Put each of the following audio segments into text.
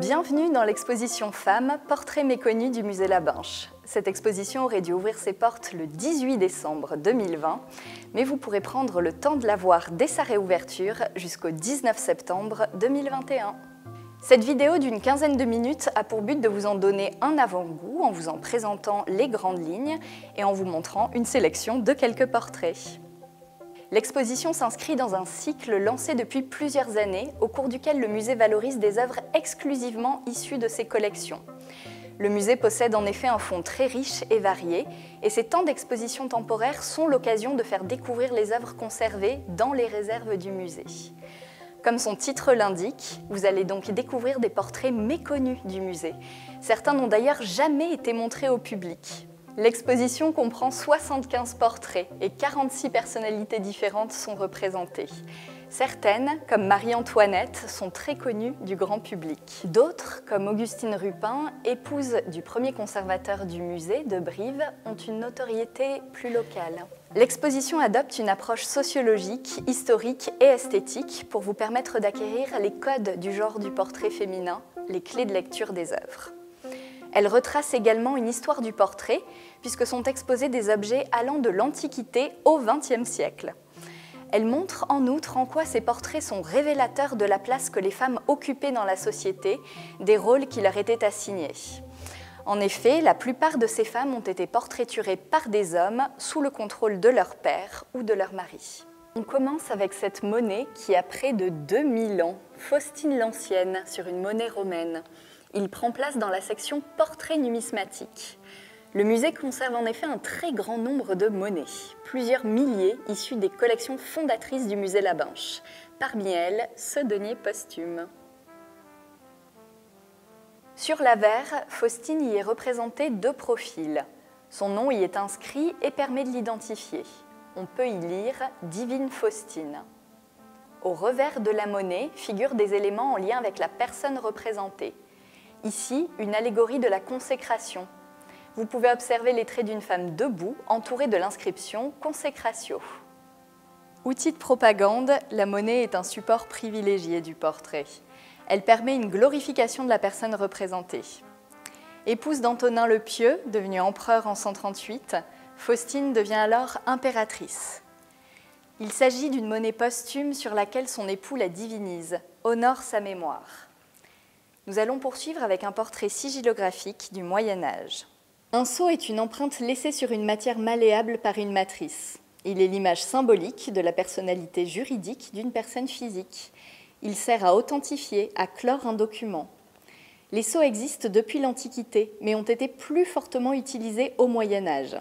Bienvenue dans l'exposition Femmes, portraits méconnus du musée Labinche. Cette exposition aurait dû ouvrir ses portes le 18 décembre 2020, mais vous pourrez prendre le temps de la voir dès sa réouverture jusqu'au 19 septembre 2021. Cette vidéo d'une quinzaine de minutes a pour but de vous en donner un avant-goût en vous en présentant les grandes lignes et en vous montrant une sélection de quelques portraits. L'exposition s'inscrit dans un cycle lancé depuis plusieurs années, au cours duquel le musée valorise des œuvres exclusivement issues de ses collections. Le musée possède en effet un fonds très riche et varié, et ces temps d'exposition temporaire sont l'occasion de faire découvrir les œuvres conservées dans les réserves du musée. Comme son titre l'indique, vous allez donc découvrir des portraits méconnus du musée. Certains n'ont d'ailleurs jamais été montrés au public. L'exposition comprend 75 portraits et 46 personnalités différentes sont représentées. Certaines, comme Marie-Antoinette, sont très connues du grand public. D'autres, comme Augustine Rupin, épouse du premier conservateur du musée de Brive, ont une notoriété plus locale. L'exposition adopte une approche sociologique, historique et esthétique pour vous permettre d'acquérir les codes du genre du portrait féminin, les clés de lecture des œuvres. Elle retrace également une histoire du portrait, puisque sont exposés des objets allant de l'Antiquité au XXe siècle. Elle montre en outre en quoi ces portraits sont révélateurs de la place que les femmes occupaient dans la société, des rôles qui leur étaient assignés. En effet, la plupart de ces femmes ont été portraiturées par des hommes sous le contrôle de leur père ou de leur mari. On commence avec cette monnaie qui a près de 2000 ans, Faustine l'Ancienne, sur une monnaie romaine. Il prend place dans la section portraits numismatiques. Le musée conserve en effet un très grand nombre de monnaies, plusieurs milliers issues des collections fondatrices du musée Labinche. Parmi elles, ce denier posthume. Sur l'avers, Faustine y est représentée de profil. Son nom y est inscrit et permet de l'identifier. On peut y lire « Divine Faustine ». Au revers de la monnaie figurent des éléments en lien avec la personne représentée. Ici, une allégorie de la consécration. Vous pouvez observer les traits d'une femme debout, entourée de l'inscription « Consecratio ». Outil de propagande, la monnaie est un support privilégié du portrait. Elle permet une glorification de la personne représentée. Épouse d'Antonin le Pieux, devenu empereur en 138, Faustine devient alors impératrice. Il s'agit d'une monnaie posthume sur laquelle son époux la divinise, honore sa mémoire. Nous allons poursuivre avec un portrait sigillographique du Moyen-Âge. Un sceau est une empreinte laissée sur une matière malléable par une matrice. Il est l'image symbolique de la personnalité juridique d'une personne physique. Il sert à authentifier, à clore un document. Les sceaux existent depuis l'Antiquité, mais ont été plus fortement utilisés au Moyen-Âge.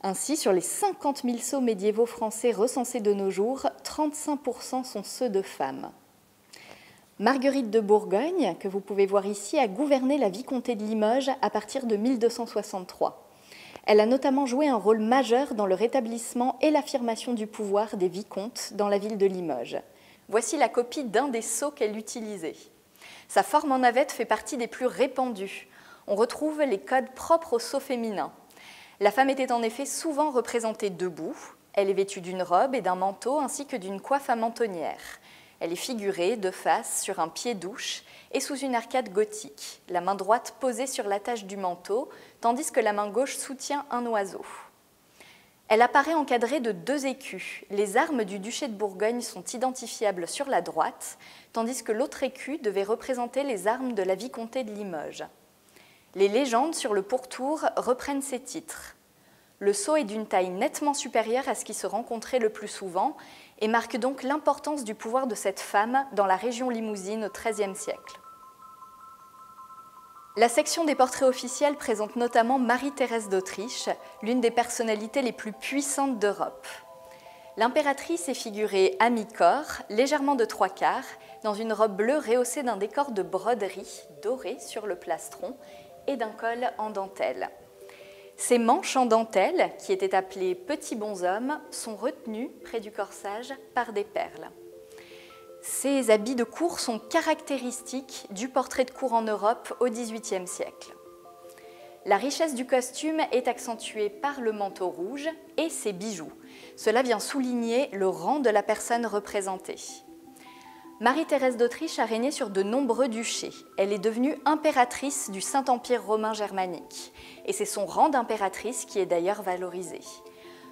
Ainsi, sur les 50 000 sceaux médiévaux français recensés de nos jours, 35% sont ceux de femmes. Marguerite de Bourgogne, que vous pouvez voir ici, a gouverné la vicomté de Limoges à partir de 1263. Elle a notamment joué un rôle majeur dans le rétablissement et l'affirmation du pouvoir des vicomtes dans la ville de Limoges. Voici la copie d'un des sceaux qu'elle utilisait. Sa forme en navette fait partie des plus répandues. On retrouve les codes propres au sceau féminin. La femme était en effet souvent représentée debout. Elle est vêtue d'une robe et d'un manteau ainsi que d'une coiffe à mentonnière. Elle est figurée de face sur un pied-douche et sous une arcade gothique, la main droite posée sur l'attache du manteau, tandis que la main gauche soutient un oiseau. Elle apparaît encadrée de 2 écus. Les armes du duché de Bourgogne sont identifiables sur la droite, tandis que l'autre écu devait représenter les armes de la vicomté de Limoges. Les légendes sur le pourtour reprennent ces titres. Le sceau est d'une taille nettement supérieure à ce qui se rencontrait le plus souvent et marque donc l'importance du pouvoir de cette femme dans la région limousine au XIIIe siècle. La section des portraits officiels présente notamment Marie-Thérèse d'Autriche, l'une des personnalités les plus puissantes d'Europe. L'impératrice est figurée à mi-corps, légèrement de 3/4, dans une robe bleue rehaussée d'un décor de broderie dorée sur le plastron et d'un col en dentelle. Ces manches en dentelle, qui étaient appelées petits bonshommes, sont retenues près du corsage par des perles. Ces habits de cour sont caractéristiques du portrait de cour en Europe au XVIIIe siècle. La richesse du costume est accentuée par le manteau rouge et ses bijoux. Cela vient souligner le rang de la personne représentée. Marie-Thérèse d'Autriche a régné sur de nombreux duchés. Elle est devenue impératrice du Saint-Empire romain germanique. Et c'est son rang d'impératrice qui est d'ailleurs valorisé.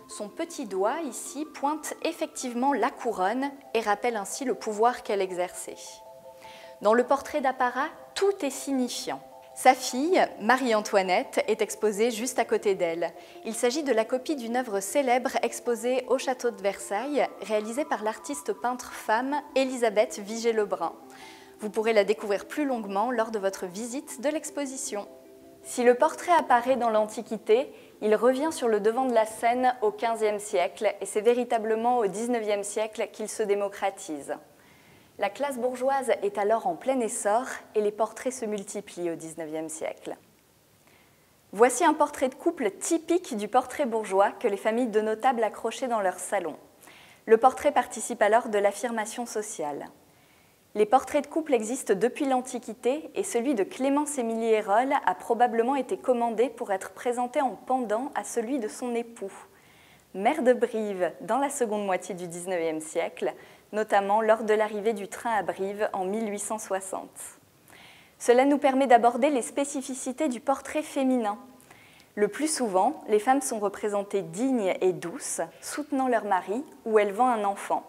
Son petit doigt, ici, pointe effectivement la couronne et rappelle ainsi le pouvoir qu'elle exerçait. Dans le portrait d'apparat, tout est signifiant. Sa fille, Marie-Antoinette, est exposée juste à côté d'elle. Il s'agit de la copie d'une œuvre célèbre exposée au château de Versailles, réalisée par l'artiste peintre femme Élisabeth Vigée-Lebrun. Vous pourrez la découvrir plus longuement lors de votre visite de l'exposition. Si le portrait apparaît dans l'Antiquité, il revient sur le devant de la scène au XVe siècle et c'est véritablement au XIXe siècle qu'il se démocratise. La classe bourgeoise est alors en plein essor et les portraits se multiplient au XIXe siècle. Voici un portrait de couple typique du portrait bourgeois que les familles de notables accrochaient dans leur salon. Le portrait participe alors de l'affirmation sociale. Les portraits de couple existent depuis l'Antiquité et celui de Clémence Émilie Hérol a probablement été commandé pour être présenté en pendant à celui de son époux. Maire de Brive dans la seconde moitié du XIXe siècle, notamment lors de l'arrivée du train à Brive en 1860. Cela nous permet d'aborder les spécificités du portrait féminin. Le plus souvent, les femmes sont représentées dignes et douces, soutenant leur mari ou élevant un enfant.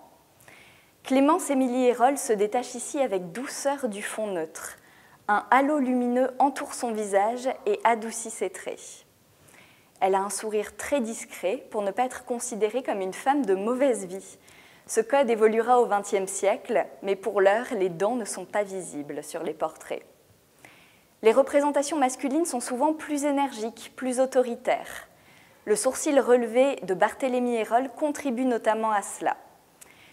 Clémence Émilie Hérol se détache ici avec douceur du fond neutre. Un halo lumineux entoure son visage et adoucit ses traits. Elle a un sourire très discret pour ne pas être considérée comme une femme de mauvaise vie. Ce code évoluera au XXe siècle, mais pour l'heure, les dents ne sont pas visibles sur les portraits. Les représentations masculines sont souvent plus énergiques, plus autoritaires. Le sourcil relevé de Barthélemy Hérol contribue notamment à cela.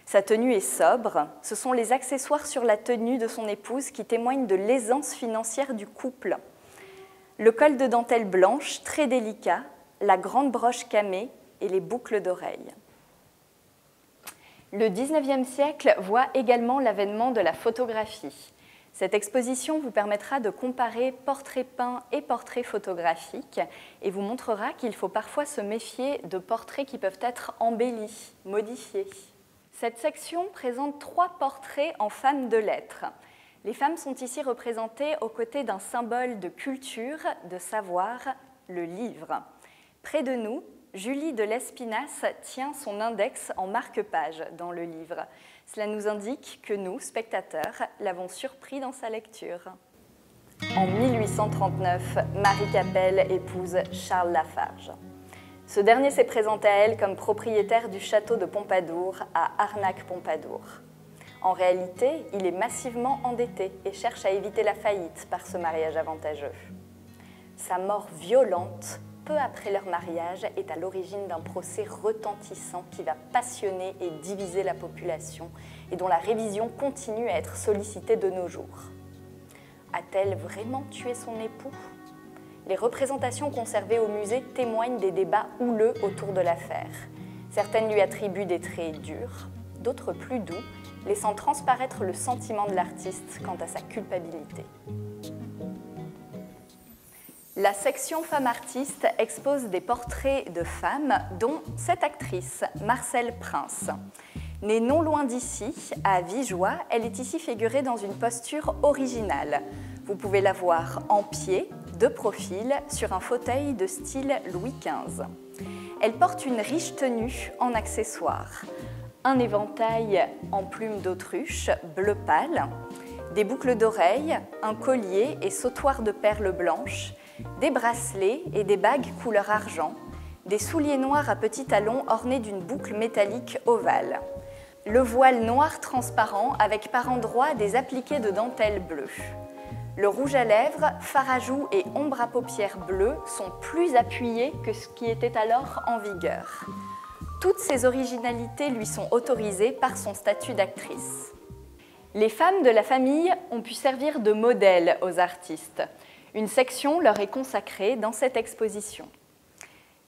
Sa tenue est sobre, ce sont les accessoires sur la tenue de son épouse qui témoignent de l'aisance financière du couple. Le col de dentelle blanche, très délicat, la grande broche camée et les boucles d'oreilles. Le XIXe siècle voit également l'avènement de la photographie. Cette exposition vous permettra de comparer portraits peints et portraits photographiques et vous montrera qu'il faut parfois se méfier de portraits qui peuvent être embellis, modifiés. Cette section présente 3 portraits en femmes de lettres. Les femmes sont ici représentées aux côtés d'un symbole de culture, de savoir, le livre. Près de nous, Julie de Lespinasse tient son index en marque-page dans le livre. Cela nous indique que nous, spectateurs, l'avons surpris dans sa lecture. En 1839, Marie Capelle épouse Charles Lafarge. Ce dernier s'est présenté à elle comme propriétaire du château de Pompadour à Arnac-Pompadour. En réalité, il est massivement endetté et cherche à éviter la faillite par ce mariage avantageux. Sa mort violente, peu après leur mariage, est à l'origine d'un procès retentissant qui va passionner et diviser la population et dont la révision continue à être sollicitée de nos jours. A-t-elle vraiment tué son époux ? Les représentations conservées au musée témoignent des débats houleux autour de l'affaire. Certaines lui attribuent des traits durs, d'autres plus doux, laissant transparaître le sentiment de l'artiste quant à sa culpabilité. La section femmes artistes expose des portraits de femmes, dont cette actrice, Marcelle Prince. Née non loin d'ici, à Vigeois, elle est ici figurée dans une posture originale. Vous pouvez la voir en pied, de profil, sur un fauteuil de style Louis XV. Elle porte une riche tenue en accessoires. Un éventail en plumes d'autruche, bleu pâle, des boucles d'oreilles, un collier et sautoir de perles blanches, des bracelets et des bagues couleur argent, des souliers noirs à petits talons ornés d'une boucle métallique ovale. Le voile noir transparent avec par endroits des appliqués de dentelle bleue. Le rouge à lèvres, fard à joues et ombre à paupières bleues sont plus appuyés que ce qui était alors en vigueur. Toutes ces originalités lui sont autorisées par son statut d'actrice. Les femmes de la famille ont pu servir de modèle aux artistes. Une section leur est consacrée dans cette exposition.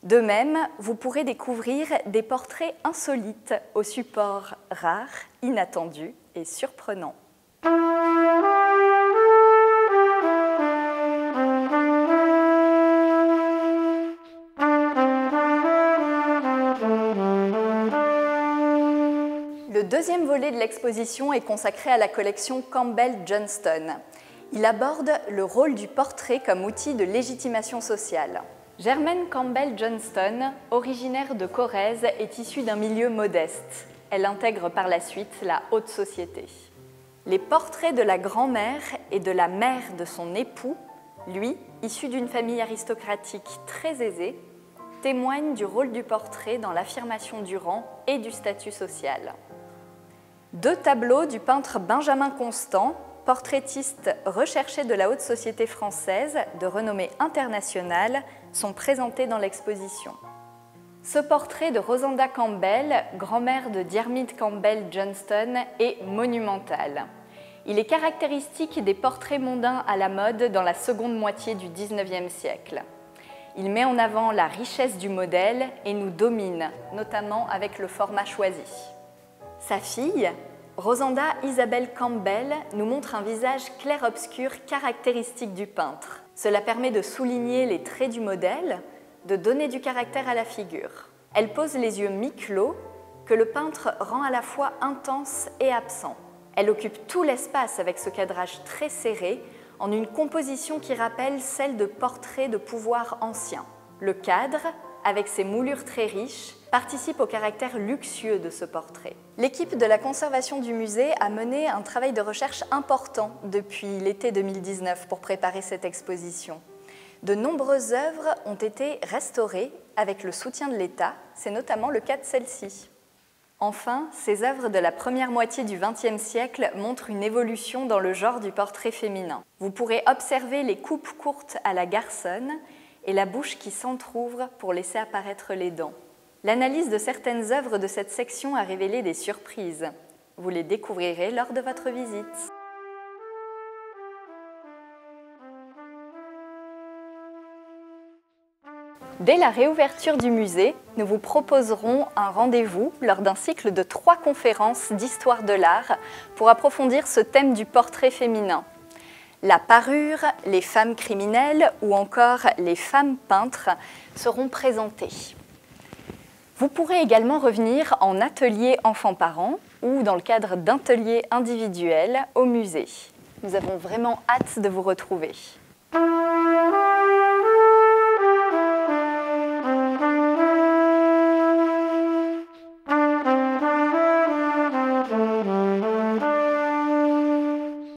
De même, vous pourrez découvrir des portraits insolites aux supports rares, inattendus et surprenants. Le deuxième volet de l'exposition est consacré à la collection Campbell-Johnston. Il aborde le rôle du portrait comme outil de légitimation sociale. Germaine Campbell-Johnston, originaire de Corrèze, est issue d'un milieu modeste. Elle intègre par la suite la haute société. Les portraits de la grand-mère et de la mère de son époux, lui, issu d'une famille aristocratique très aisée, témoignent du rôle du portrait dans l'affirmation du rang et du statut social. Deux tableaux du peintre Benjamin Constant, portraitiste recherché de la haute société française de renommée internationale, sont présentés dans l'exposition. Ce portrait de Rosenda Campbell, grand-mère de Diarmid Campbell-Johnston, est monumental. Il est caractéristique des portraits mondains à la mode dans la seconde moitié du XIXe siècle. Il met en avant la richesse du modèle et nous domine, notamment avec le format choisi. Sa fille, Rosenda Isabelle Campbell, nous montre un visage clair-obscur caractéristique du peintre. Cela permet de souligner les traits du modèle, de donner du caractère à la figure. Elle pose les yeux mi-clos, que le peintre rend à la fois intense et absent. Elle occupe tout l'espace avec ce cadrage très serré, en une composition qui rappelle celle de portraits de pouvoir anciens. Le cadre, avec ses moulures très riches, participe au caractère luxueux de ce portrait. L'équipe de la conservation du musée a mené un travail de recherche important depuis l'été 2019 pour préparer cette exposition. De nombreuses œuvres ont été restaurées avec le soutien de l'État, c'est notamment le cas de celle-ci. Enfin, ces œuvres de la première moitié du XXe siècle montrent une évolution dans le genre du portrait féminin. Vous pourrez observer les coupes courtes à la garçonne et la bouche qui s'entrouvre pour laisser apparaître les dents. L'analyse de certaines œuvres de cette section a révélé des surprises. Vous les découvrirez lors de votre visite. Dès la réouverture du musée, nous vous proposerons un rendez-vous lors d'un cycle de 3 conférences d'histoire de l'art pour approfondir ce thème du portrait féminin. La parure, les femmes criminelles ou encore les femmes peintres seront présentées. Vous pourrez également revenir en atelier enfants-parents ou dans le cadre d'ateliers individuels au musée. Nous avons vraiment hâte de vous retrouver.